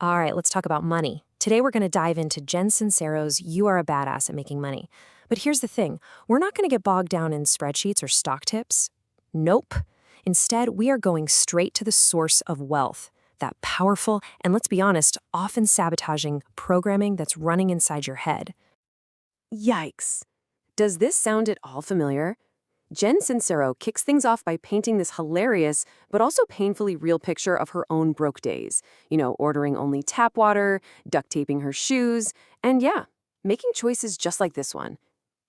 All right, let's talk about money. Today we're going to dive into Jen Sincero's You Are a Badass at Making Money. But here's the thing, we're not going to get bogged down in spreadsheets or stock tips. Nope. Instead, we are going straight to the source of wealth, that powerful and, let's be honest, often sabotaging programming that's running inside your head. Yikes. Does this sound at all familiar? Jen Sincero kicks things off by painting this hilarious, but also painfully real picture of her own broke days. Ordering only tap water, duct taping her shoes, and yeah, making choices just like this one.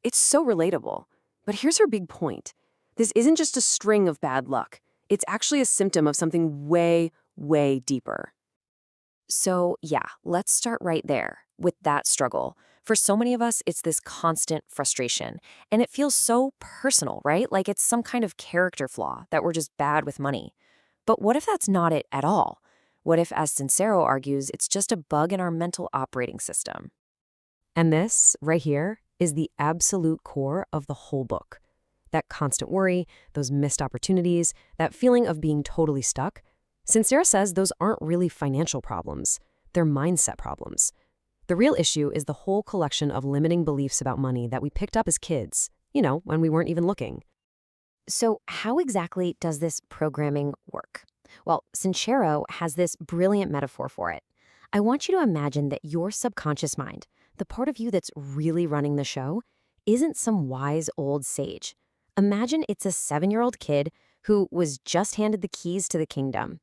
It's so relatable. But here's her big point. This isn't just a string of bad luck. It's actually a symptom of something way, way deeper. So yeah, let's start right there with that struggle. For so many of us, it's this constant frustration. And it feels so personal, right? Like it's some kind of character flaw that we're just bad with money. But what if that's not it at all? What if, as Sincero argues, it's just a bug in our mental operating system? And this, right here, is the absolute core of the whole book. That constant worry, those missed opportunities, that feeling of being totally stuck. Sincero says those aren't really financial problems. They're mindset problems. The real issue is the whole collection of limiting beliefs about money that we picked up as kids, when we weren't even looking. So how exactly does this programming work? Well, Sincero has this brilliant metaphor for it. I want you to imagine that your subconscious mind, the part of you that's really running the show, isn't some wise old sage. Imagine it's a 7-year-old kid who was just handed the keys to the kingdom.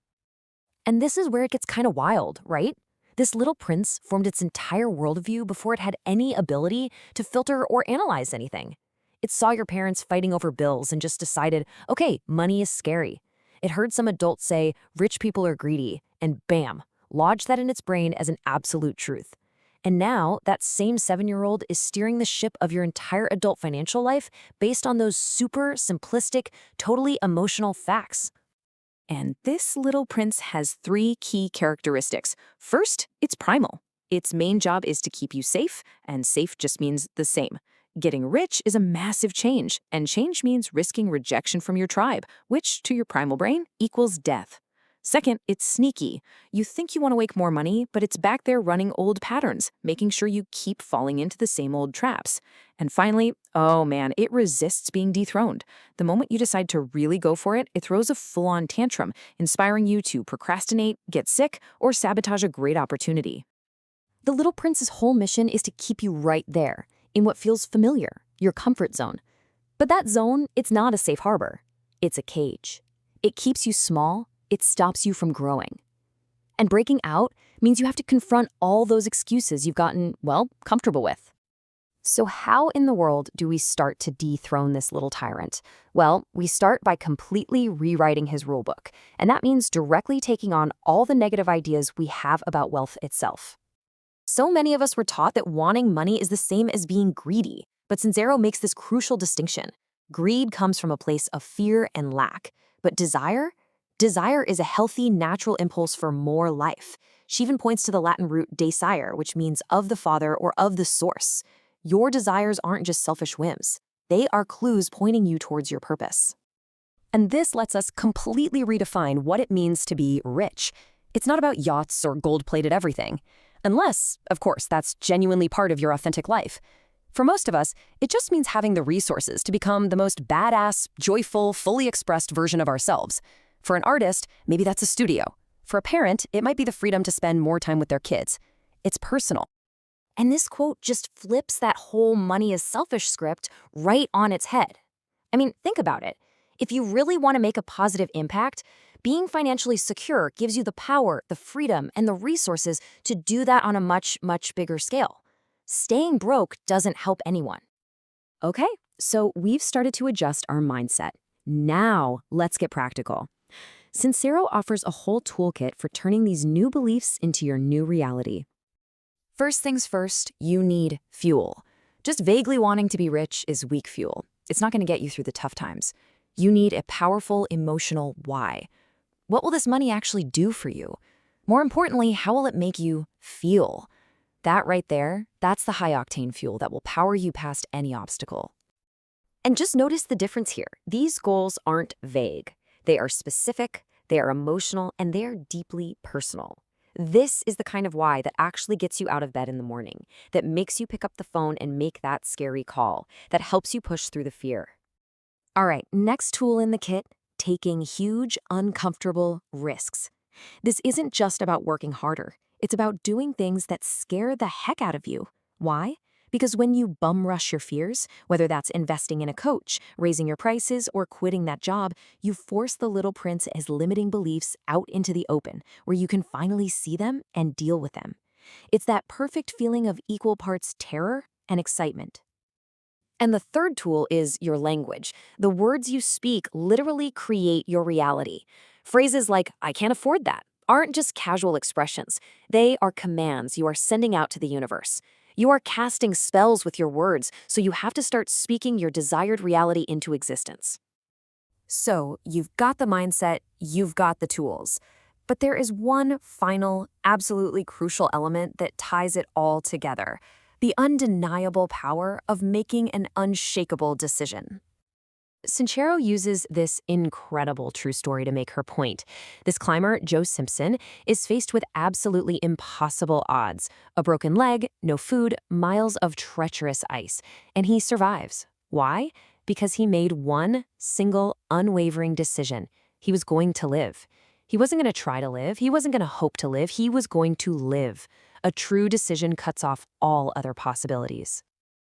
And this is where it gets kind of wild, right? This little prince formed its entire worldview before it had any ability to filter or analyze anything. It saw your parents fighting over bills and just decided, okay, money is scary. It heard some adult say, rich people are greedy, and bam, lodged that in its brain as an absolute truth. And now, that same 7-year-old is steering the ship of your entire adult financial life based on those super simplistic, totally emotional facts. And this little prince has 3 key characteristics. First, it's primal. Its main job is to keep you safe, and safe just means the same. Getting rich is a massive change, and change means risking rejection from your tribe, which, to your primal brain, equals death. Second, it's sneaky. You think you want to make more money, but it's back there running old patterns, making sure you keep falling into the same old traps. And finally, oh man, it resists being dethroned. The moment you decide to really go for it, it throws a full-on tantrum, inspiring you to procrastinate, get sick, or sabotage a great opportunity. The little prince's whole mission is to keep you right there, in what feels familiar, your comfort zone. But that zone, it's not a safe harbor. It's a cage. It keeps you small. It stops you from growing. And breaking out means you have to confront all those excuses you've gotten, comfortable with. So how in the world do we start to dethrone this little tyrant? Well, we start by completely rewriting his rulebook, and that means directly taking on all the negative ideas we have about wealth itself. So many of us were taught that wanting money is the same as being greedy, but Sincero makes this crucial distinction. Greed comes from a place of fear and lack, but desire is a healthy, natural impulse for more life. She even points to the Latin root decire, which means of the Father or of the source. Your desires aren't just selfish whims. They are clues pointing you towards your purpose. And this lets us completely redefine what it means to be rich. It's not about yachts or gold-plated everything. Unless, of course, that's genuinely part of your authentic life. For most of us, it just means having the resources to become the most badass, joyful, fully expressed version of ourselves. For an artist, maybe that's a studio. For a parent, it might be the freedom to spend more time with their kids. It's personal. And this quote just flips that whole money is selfish script right on its head. I mean, think about it. If you really want to make a positive impact, being financially secure gives you the power, the freedom, and the resources to do that on a much, much bigger scale. Staying broke doesn't help anyone. Okay, so we've started to adjust our mindset. Now, let's get practical. Sincero offers a whole toolkit for turning these new beliefs into your new reality. First things first, you need fuel. Just vaguely wanting to be rich is weak fuel. It's not going to get you through the tough times. You need a powerful emotional why. What will this money actually do for you? More importantly, how will it make you feel? That right there, that's the high-octane fuel that will power you past any obstacle. And just notice the difference here. These goals aren't vague. They are specific, they are emotional, and they are deeply personal. This is the kind of why that actually gets you out of bed in the morning, that makes you pick up the phone and make that scary call, that helps you push through the fear. All right, next tool in the kit, taking huge, uncomfortable risks. This isn't just about working harder. It's about doing things that scare the heck out of you. Why? Because when you bum rush your fears, whether that's investing in a coach, raising your prices, or quitting that job, you force the little prince as limiting beliefs out into the open, where you can finally see them and deal with them. It's that perfect feeling of equal parts terror and excitement. And the third tool is your language. The words you speak literally create your reality. Phrases like, I can't afford that, aren't just casual expressions. They are commands you are sending out to the universe. You are casting spells with your words, so you have to start speaking your desired reality into existence. So, you've got the mindset, you've got the tools. But there is one final, absolutely crucial element that ties it all together: the undeniable power of making an unshakable decision. Sincero uses this incredible true story to make her point. This climber, Joe Simpson, is faced with absolutely impossible odds: a broken leg, no food, miles of treacherous ice. And he survives. Why? Because he made one single, unwavering decision. He was going to live. He wasn't going to try to live. He wasn't going to hope to live. He was going to live. A true decision cuts off all other possibilities.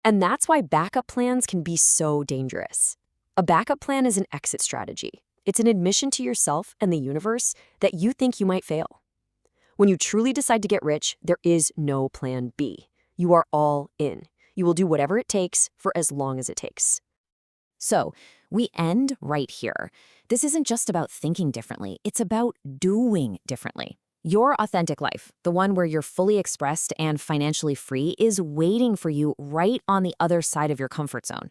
And that's why backup plans can be so dangerous. A backup plan is an exit strategy. It's an admission to yourself and the universe that you think you might fail. When you truly decide to get rich, there is no plan B. You are all in. You will do whatever it takes for as long as it takes. So, we end right here. This isn't just about thinking differently, it's about doing differently. Your authentic life, the one where you're fully expressed and financially free, is waiting for you right on the other side of your comfort zone.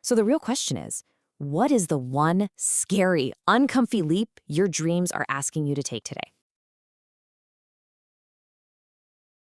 So the real question is, what is the one scary, uncomfy leap your dreams are asking you to take today?